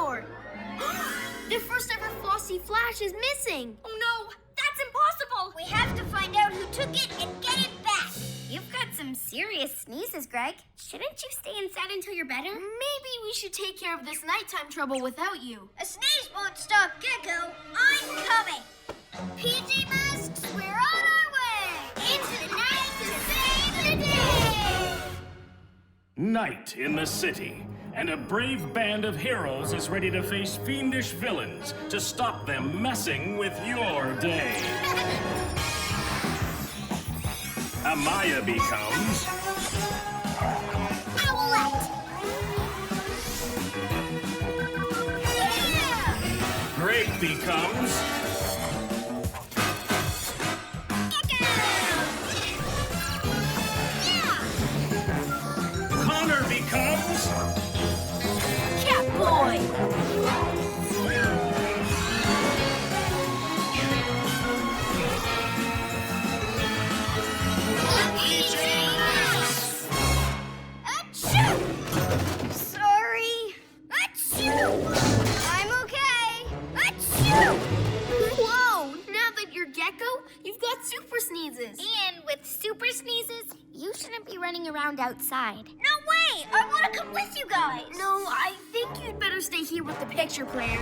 dinosaur. Their first ever Flossie Flash is missing. Oh no, that's impossible. We have to find out who took it and get it back. You've got some serious sneezes, Greg. Shouldn't you stay inside until you're better? Maybe we should take care of this nighttime trouble without you. A sneeze won't stop Gecko. I'm coming. PJ Masks, we're on our way. Into the night to save the day. Night in the city, and a brave band of heroes is ready to face fiendish villains to stop them messing with your day. Amaya becomes Owlette. Yeah! Greg becomes Connor becomes Catboy. Sorry. Achoo! I'm okay. Achoo! Whoa! Now that you're Gecko, you've got super sneezes. And with super sneezes, you shouldn't be running around outside. No way! I want to come with you guys. No, I think you'd better stay here with the picture player.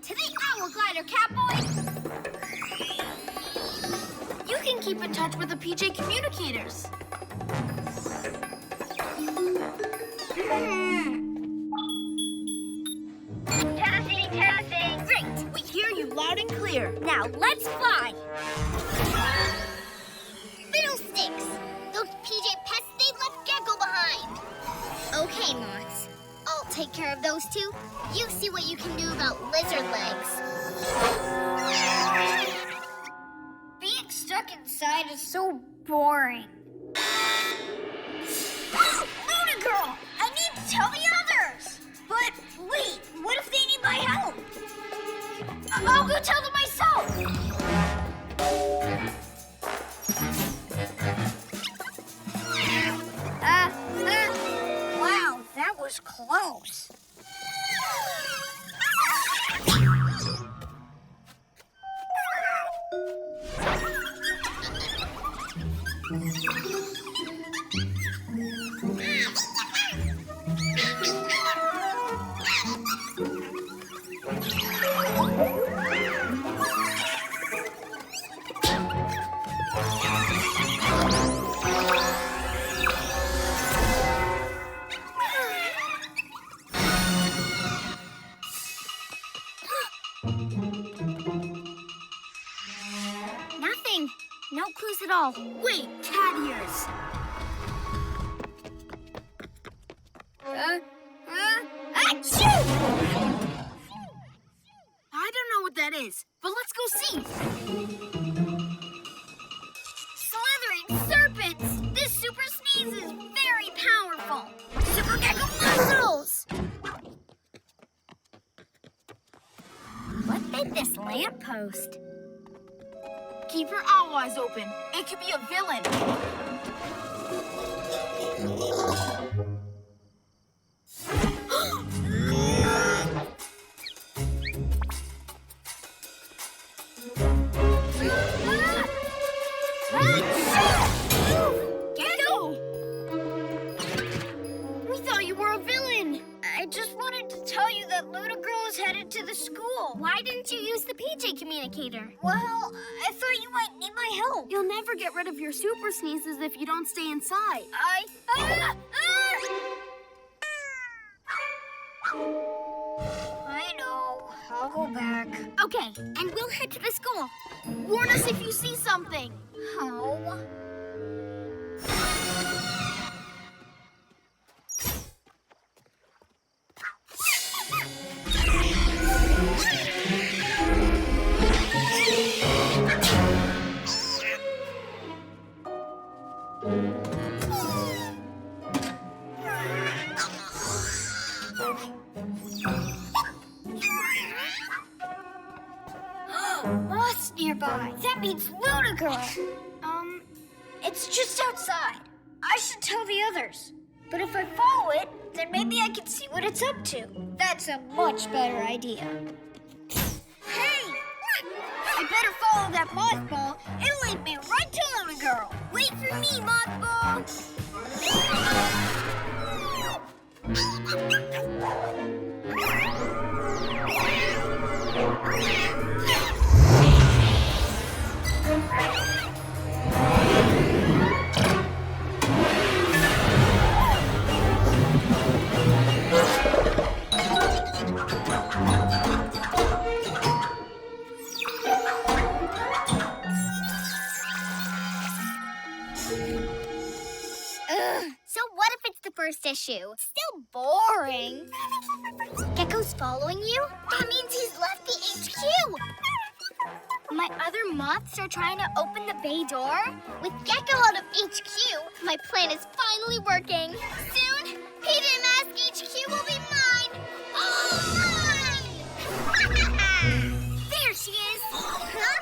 To the owl glider, Catboy. You can keep in touch with the PJ Communicators. Testing. Great! We hear you loud and clear. Now, let's fly. Fiddlesticks! Those PJ pests, they left Gecko behind. Okay, Moth. I'll take care of those two. You see what you can do about lizard legs. Being stuck inside is so boring. Luna Girl! I need to tell the others! But wait, what if they need my help? I'll go tell them myself! Wow, that was close. Nothing. No clues at all. Wait, cat ears. Achoo! I don't know what that is, but let's go see. Slithering serpents! This super sneeze is very powerful. Super Gecko muscles! What did this lamppost? Keep your owl eyes open. It could be a villain. Gecko! We thought you were a villain. I just wanted to tell you that Luna Girl is headed to the school. Why didn't you use the PJ Communicator? Well, I thought you might need my help. You'll never get rid of your super sneezes if you don't stay inside. I know. I'll go back. Okay, and we'll head to the school. Warn us if you see something. Oh. Moth's nearby. That means Luna Girl. It's just outside. I should tell the others. But if I follow it, then maybe I can see what it's up to. That's a much better idea. Hey! I better follow that mothball. It'll lead me right to Luna Girl. Wait for me, Mothball. So what if it's the first issue? Still boring. Gecko's following you? That means he's left the HQ. My other moths are trying to open the bay door. With Gecko out of HQ, my plan is finally working. Soon, PJ Mask HQ will be mine. Mine! There she is. Huh?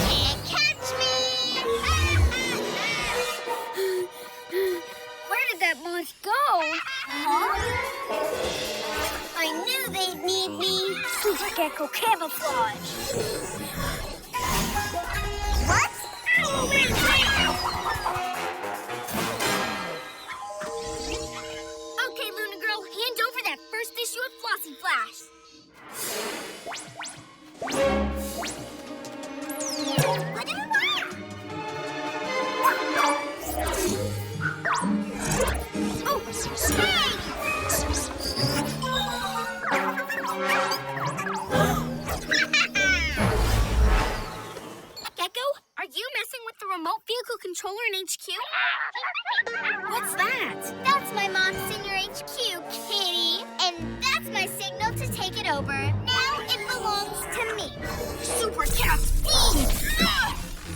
Can't catch me. Where did that moth go? Huh? I knew they'd need me. Super Gecko camouflage. What? Okay, Luna Girl, hand over that first issue of Flossy Flash. Oh, hey! Gecko, are you messing with the remote vehicle controller in HQ? What's that? That's my moths in your HQ, kitty. And that's my signal to take it over. Now it belongs to me. Super Cat speed!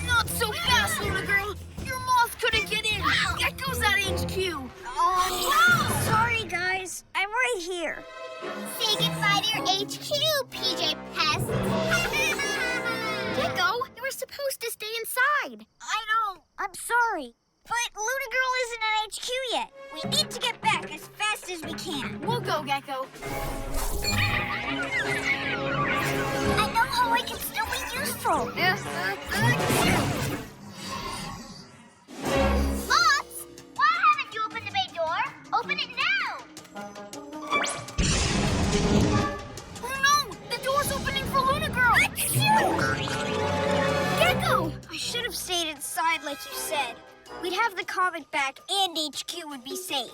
Not so fast, Luna Girl. Your moth couldn't get in. Gecko's at HQ. Oh, sorry, guys. I'm right here. Say goodbye to your HQ, PJ Pest. Gecko, you were supposed to stay inside. I know. I'm sorry. But Luna Girl isn't at HQ yet. We need to get back as fast as we can. We'll go, Gecko. I know how I can still be useful. Moths, why haven't you opened the bay door? Open it now. Oh no! The door's opening for Luna Girl! Gecko! I should have stayed inside like you said. We'd have the comet back and HQ would be safe.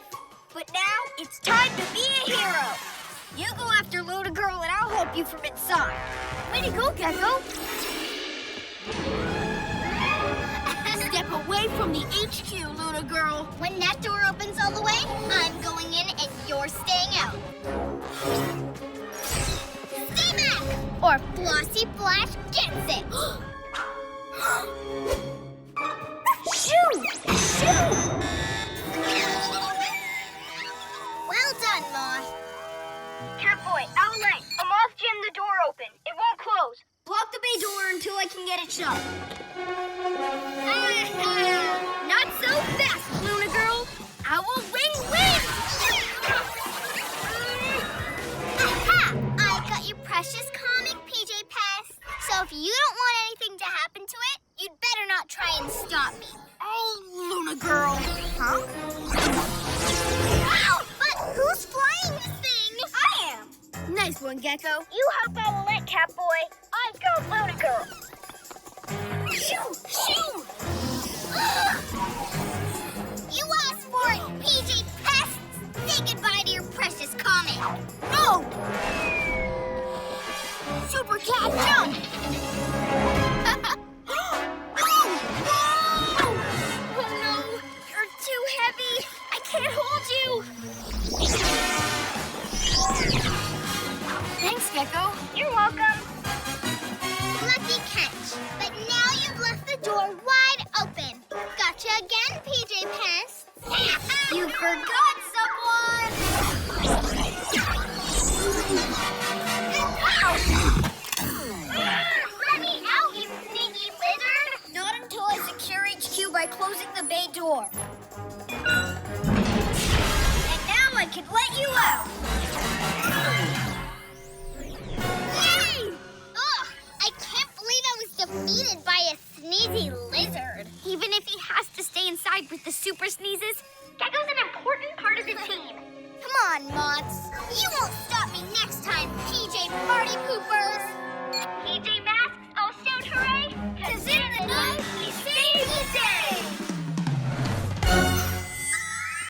But now it's time to be a hero. You go after Luna Girl and I'll help you from inside. Way to go, Gecko! Step away from the HQ, Luna Girl. When that door opens all the way, I'm going in and you're staying out. Stay back, or Flossy Flash gets it. Shoo! Shoo! Well done, Moth. Catboy, Owlette, a moth jammed the door open. It won't close. Block the bay door until I can get it shut. Not so fast, Luna Girl. Owl ring win! Aha! I got your precious comic, PJ Pest. So if you don't want anything to happen to it, you'd better not try and stop me. Oh, Luna Girl. Huh? Ow! But who's flying this thing? I am. Nice one, Gecko. You help Owlette, Catboy. I go Luna Girl. Shoo! Shoo! You asked for it, PJ Pests! Say goodbye to your precious comic. No! Super Cat jump! Oh no, you're too heavy. I can't hold you. Thanks, Gecko. You're welcome. Lucky catch. But now you've left the door wide open. Gotcha again, PJ Pest. You forgot someone. Let me out, you sneaky lizard. Not until I secure HQ by closing the bay door. let you out. Yay! Ugh, I can't believe I was defeated by a sneezy lizard. Even if he has to stay inside with the super sneezes, Gecko's an important part of the team. Come on, Moths.